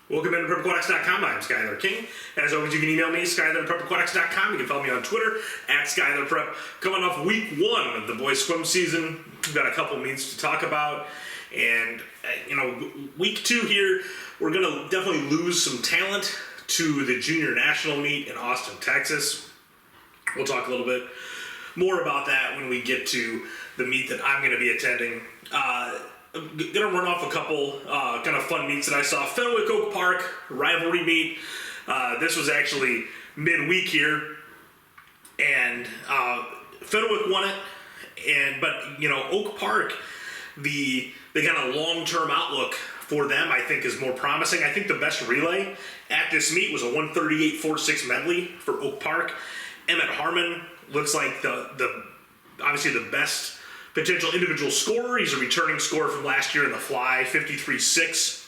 Welcome into PrepAquatics.com. I'm Skylar King. As always, you can email me, Skylar@PrepAquatics.com. You can follow me on Twitter, @SkylarPrep. Coming off week one of the boys' swim season, we've got a couple meets to talk about. And, week two here, we're going to definitely lose some talent to the junior national meet in Austin, Texas. We'll talk a little bit more about that when we get to the meet that I'm going to be attending. I'm gonna run off a couple kind of fun meets that I saw. Fenwick Oak Park rivalry meet. This was actually midweek here, and Fenwick won it. But Oak Park, the kind of long-term outlook for them, I think, is more promising. I think the best relay at this meet was a 138.46 medley for Oak Park. Emmett Harmon looks like the obviously the best potential individual scorer. He's a returning scorer from last year in the fly, 53.6.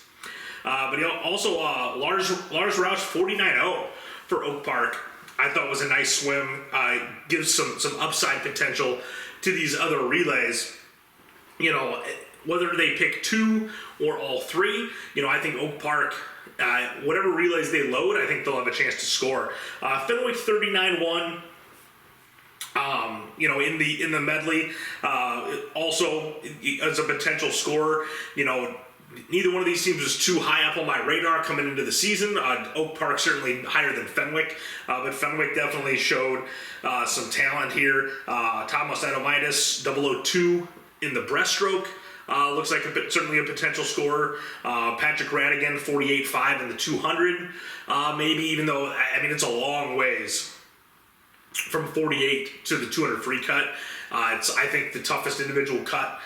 But he also Lars Roush, 49.0 for Oak Park. I thought was a nice swim. Gives some upside potential to these other relays. Whether they pick two or all three, I think Oak Park, whatever relays they load, I think they'll have a chance to score. Fenwick 39.1. In the medley, also as a potential scorer, neither one of these teams was too high up on my radar coming into the season. Oak Park certainly higher than Fenwick, but Fenwick definitely showed some talent here. Thomas Adomaitis, 002 in the breaststroke. Looks like certainly a potential scorer. Patrick Radigan, 48.5 in the 200. Maybe, even though, it's a long ways from 48 to the 200 free cut. It's, I think, the toughest individual cut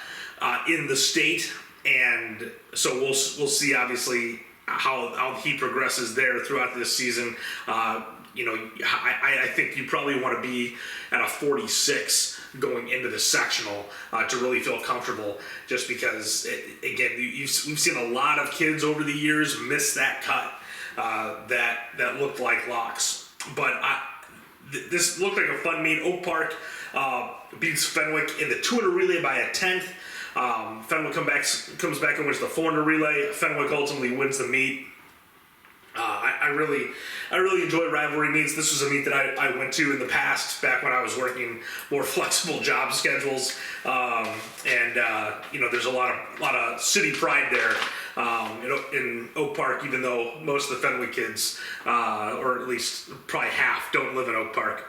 in the state, and so we'll see obviously how he progresses there throughout this season. I think you probably want to be at a 46 going into the sectional to really feel comfortable, just because we've seen a lot of kids over the years miss that cut that looked like locks. But this looked like a fun meet. Oak Park beats Fenwick in the 200 relay by a 10th. Fenwick comes back and wins the 400 relay. Fenwick ultimately wins the meet. I really enjoy rivalry meets. This was a meet that I went to in the past, back when I was working more flexible job schedules. There's a lot of city pride there in Oak Park, even though most of the Fenwick kids, or at least probably half, don't live in Oak Park.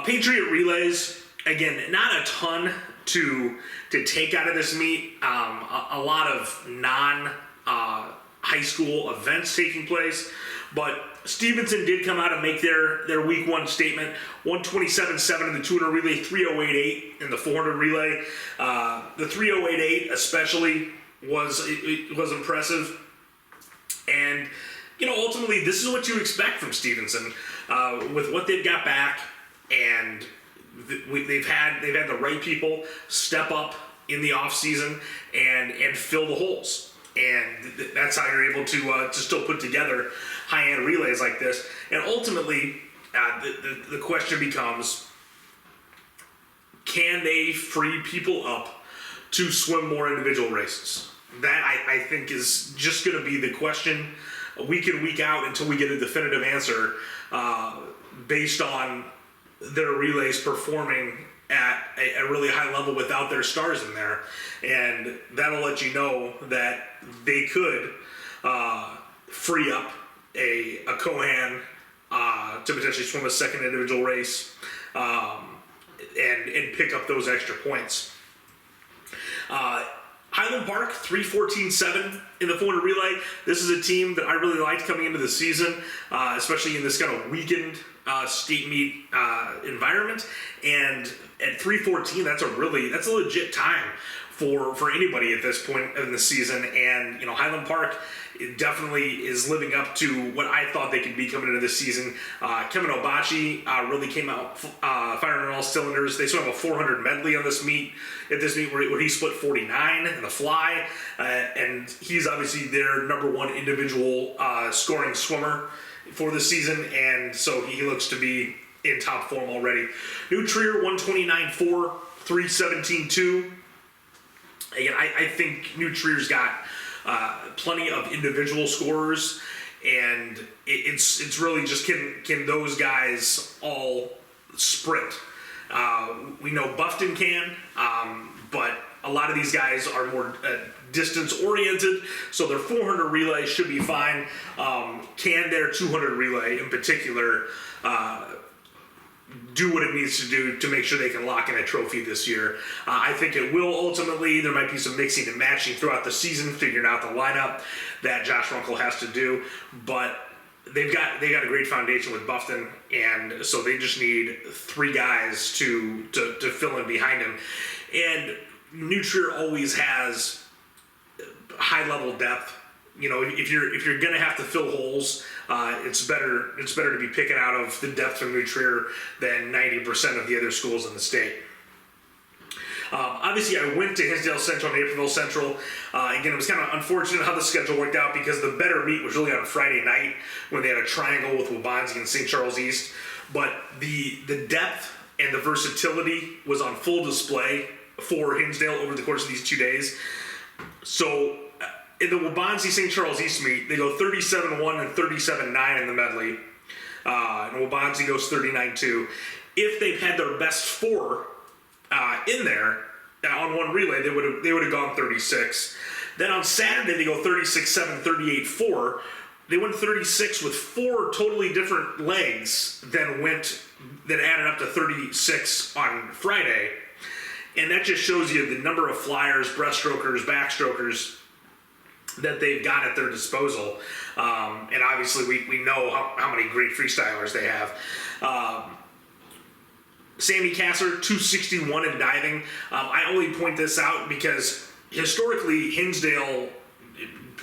Patriot relays, again, not a ton to take out of this meet. A lot of high school events taking place, but Stevenson did come out and make their week one statement. 127.7 in the 200 relay, 308.8 in the 400 relay. The 308.8 especially was impressive, and ultimately this is what you expect from Stevenson with what they've got back, and they've had the right people step up in the off season and fill the holes. And that's how you're able to still put together high-end relays like this. And ultimately, the question becomes, can they free people up to swim more individual races? That, I think, is just going to be the question week in, week out, until we get a definitive answer based on their relays performing at a really high level without their stars in there. And that'll let you know that they could free up a Cohan to potentially swim a second individual race and pick up those extra points. Highland Park, 314.7 in the 400 relay. This is a team that I really liked coming into the season, especially in this kind of weakened state meet environment. And at 314, that's a legit time for anybody at this point in the season. And Highland Park definitely is living up to what I thought they could be coming into this season. Kevin Obachi really came out firing on all cylinders. They swam a 400 medley on this meet. At this meet where he split 49 in the fly, and he's obviously their number one individual scoring swimmer for the season, and so he looks to be in top form already. New Trier, 129.4, 317.2. Again, I think New Trier's got plenty of individual scorers, and it's really just can those guys all sprint. We know Buffton can, but a lot of these guys are more distance oriented, so their 400 relay should be fine. Can their 200 relay in particular do what it needs to do to make sure they can lock in a trophy this year? I think it will ultimately. There might be some mixing and matching throughout the season, figuring out the lineup that Josh Runkle has to do, but they got a great foundation with Buffton, and so they just need 3 guys to fill in behind him. And New Trier always has high level depth. You know, if you're gonna have to fill holes, it's better to be picking out of the depth from New Trier than 90% of the other schools in the state. Obviously, I went to Hinsdale Central and Naperville Central. Again, it was kind of unfortunate how the schedule worked out because the better meet was really on Friday night when they had a triangle with Waubonsie and St. Charles East. But the depth and the versatility was on full display for Hinsdale over the course of these 2 days. So in the Waubonsie St. Charles East meet, they go 37-1 and 37-9 in the medley. And Waubonsie goes 39-2. If they've had their best 4 in there on one relay, they would have gone 36. Then on Saturday they go 36-7, 38-4. They went 36 with 4 totally different legs, that added up to 36 on Friday. And that just shows you the number of flyers, breaststrokers, backstrokers that they've got at their disposal. And obviously we know how many great freestylers they have. Sammy Kasser, 261 in diving. I only point this out because historically Hinsdale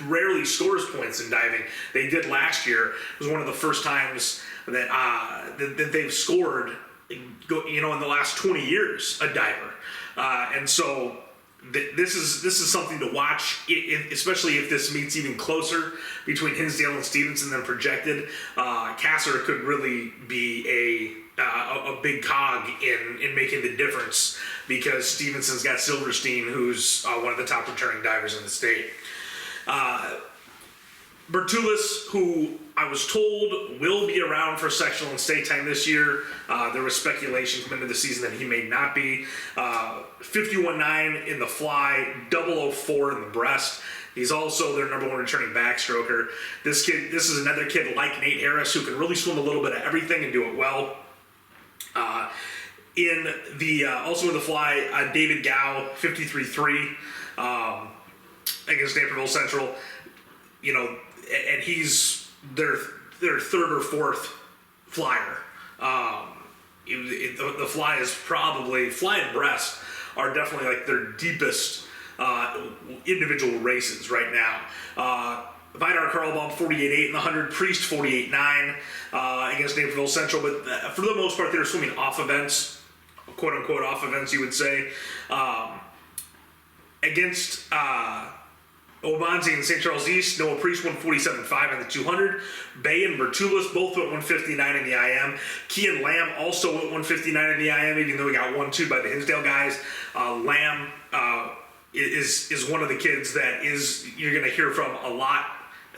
rarely scores points in diving. They did last year. It was one of the first times that they've scored, in the last 20 years, a diver. And so this is something to watch, especially if this meets even closer between Hinsdale and Stevenson than projected. Kasser could really be a big cog in making the difference because Stevenson's got Silverstein, who's one of the top returning divers in the state. Bertulis, who I was told will be around for sectional and state time this year. There was speculation coming into the season that he may not be. 51.9 in the fly, 004 in the breast. He's also their number 1 returning backstroker. This is another kid like Nate Harris who can really swim a little bit of everything and do it well. Also in the fly, David Gow, 53.3 against Naperville Central. And he's their 3rd or 4th flyer. The fly is probably, fly and breast are definitely like their deepest individual races right now. Vidar Karlbaum 48.8 in the 100, Priest 48.9 against Naperville Central, but for the most part they're swimming off events, quote unquote off events you would say. Against Waubonsie and St. Charles East, Noah Priest went 47.5 in the 200. Bay and Bertulis both went 159 in the IM. Kean Lamb also went 159 in the IM, even though he got 1-2 by the Hinsdale guys. Lamb is one of the kids that you're going to hear from a lot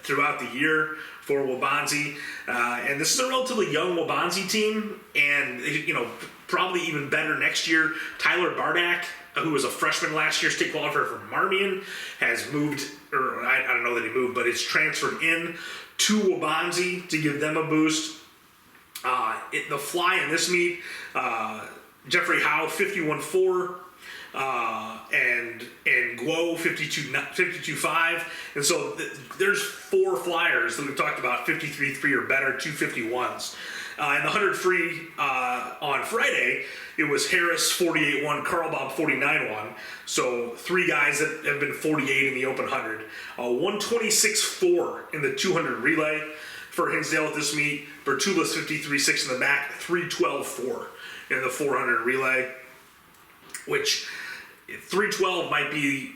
throughout the year for Waubonsie. And this is a relatively young Waubonsie team, and probably even better next year. Tyler Bardak, who was a freshman last year, state qualifier for Marmion, has moved, or I don't know that he moved, but it's transferred in to Waubonsie to give them a boost. The fly in this meet, Jeffrey Howe, 51.4, and Guo, 52.5. And so there's 4 flyers that we've talked about, 53.3 or better, 251s. In the 100 free on Friday, it was Harris 48.1, Karlbaum 49.1. So 3 guys that have been 48 in the open 100. 126.4 in the 200 relay for Hinsdale at this meet. Bertulis 53.6 in the back, 312.4 in the 400 relay, which 312 might be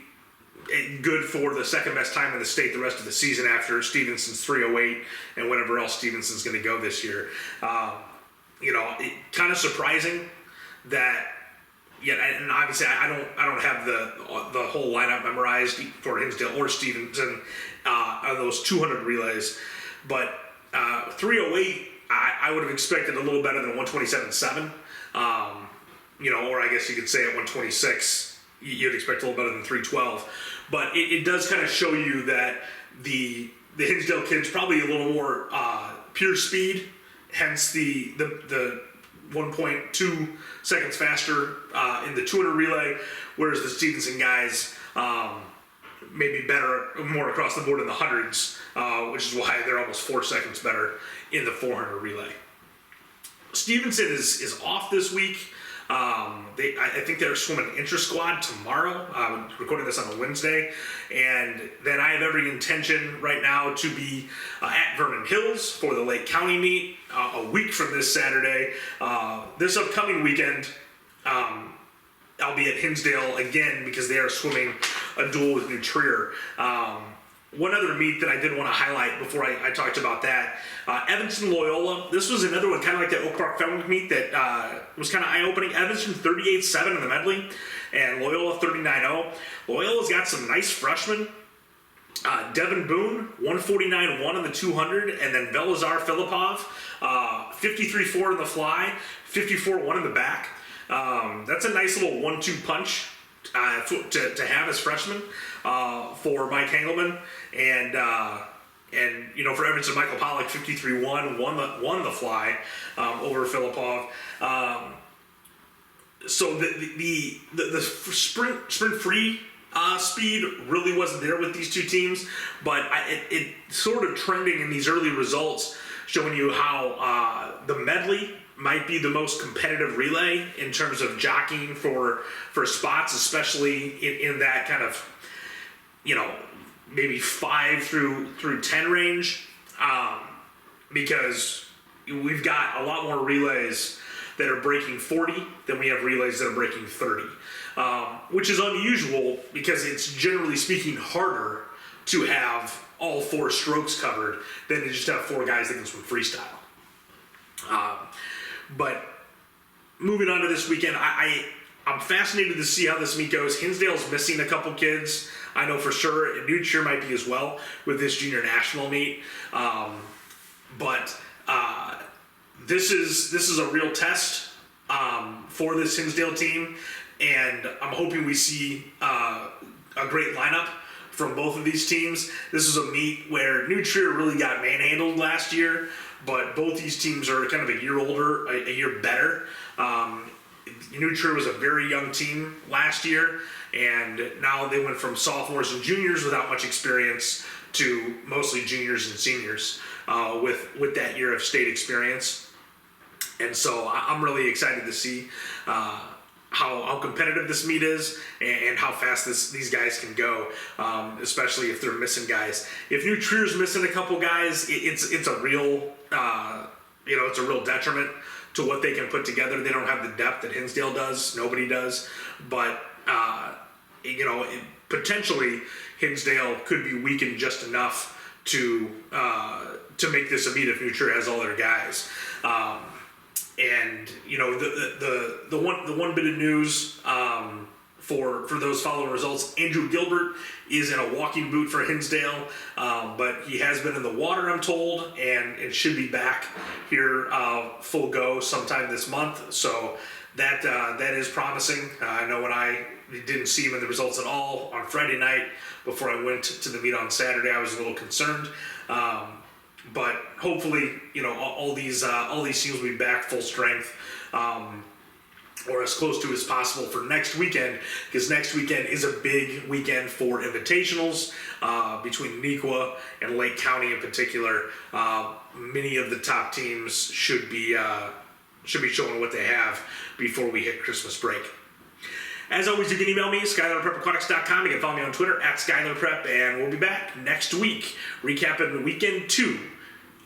good for the second best time in the state the rest of the season after Stevenson's 308 and whatever else Stevenson's going to go this year. Kind of surprising that yeah, and obviously I don't have the whole lineup memorized for Hinsdale or Stevenson on those 200 relays, but 308 I would have expected a little better than 127.7. Or I guess you could say at 126 you'd expect a little better than 312, but it does kind of show you that the Hinsdale kids probably a little more pure speed, hence the 1.2 seconds faster in the 200 relay, whereas the Stevenson guys maybe better, more across the board in the hundreds, which is why they're almost 4 seconds better in the 400 relay. Stevenson is off this week. I think they're swimming intra-squad tomorrow. I'm recording this on a Wednesday. And then I have every intention right now to be at Vernon Hills for the Lake County meet a week from this Saturday. This upcoming weekend, I'll be at Hinsdale again because they are swimming a duel with New Trier. One other meet that I did want to highlight before I talked about that, Evanston Loyola. This was another one, kind of like that Oak Park Fenwick meet that was kind of eye-opening. Evanston 38.7 in the medley, and Loyola 39.0. Loyola's got some nice freshmen. Devin Boone, 149.1 in the 200, and then Velazar Filipov, 53.4 in the fly, 54.1 in the back. That's a nice little 1-2 punch to have as freshmen for Mike Hengelman, and for Evanston, Michael Pollock, 53.1, won the fly over Filipov. So the sprint free speed really wasn't there with these two teams, but it sort of trending in these early results, showing you how the medley might be the most competitive relay in terms of jockeying for spots, especially in that kind of, maybe 5 through 10 range, because we've got a lot more relays that are breaking 40 than we have relays that are breaking 30, which is unusual because it's generally speaking harder to have all 4 strokes covered than to just have 4 guys that can swim freestyle. But moving on to this weekend, I'm fascinated to see how this meet goes. Hinsdale's missing a couple kids, I know for sure, and New Trier might be as well with this junior national meet. But this is a real test for this Hinsdale team, and I'm hoping we see a great lineup from both of these teams. This is a meet where New Trier really got manhandled last year, but both these teams are kind of a year older, a year better. New Trier was a very young team last year, and now they went from sophomores and juniors without much experience to mostly juniors and seniors with that year of state experience. And so I'm really excited to see how competitive this meet is and how fast these guys can go, especially if they're missing guys. If New Trier's missing a couple guys, it's a real it's a real detriment to what they can put together. They don't have the depth that Hinsdale does. Nobody does. But potentially Hinsdale could be weakened just enough to make this a meet if New Trier has all their guys. And the one bit of news for those following results, Andrew Gilbert is in a walking boot for Hinsdale, but he has been in the water, I'm told, and it should be back here full go sometime this month. So that is promising. I know when I didn't see him in the results at all on Friday night before I went to the meet on Saturday, I was a little concerned. But hopefully, all these teams will be back full strength, or as close to as possible for next weekend, because next weekend is a big weekend for invitationals between Neuqua and Lake County in particular. Many of the top teams should be showing what they have before we hit Christmas break. As always, you can email me, SkylerPrepAquatics.com. You can follow me on Twitter, @SkylerPrep, and we'll be back next week, recapping weekend 2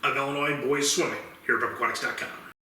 of Illinois boys swimming here at PrepAquatics.com.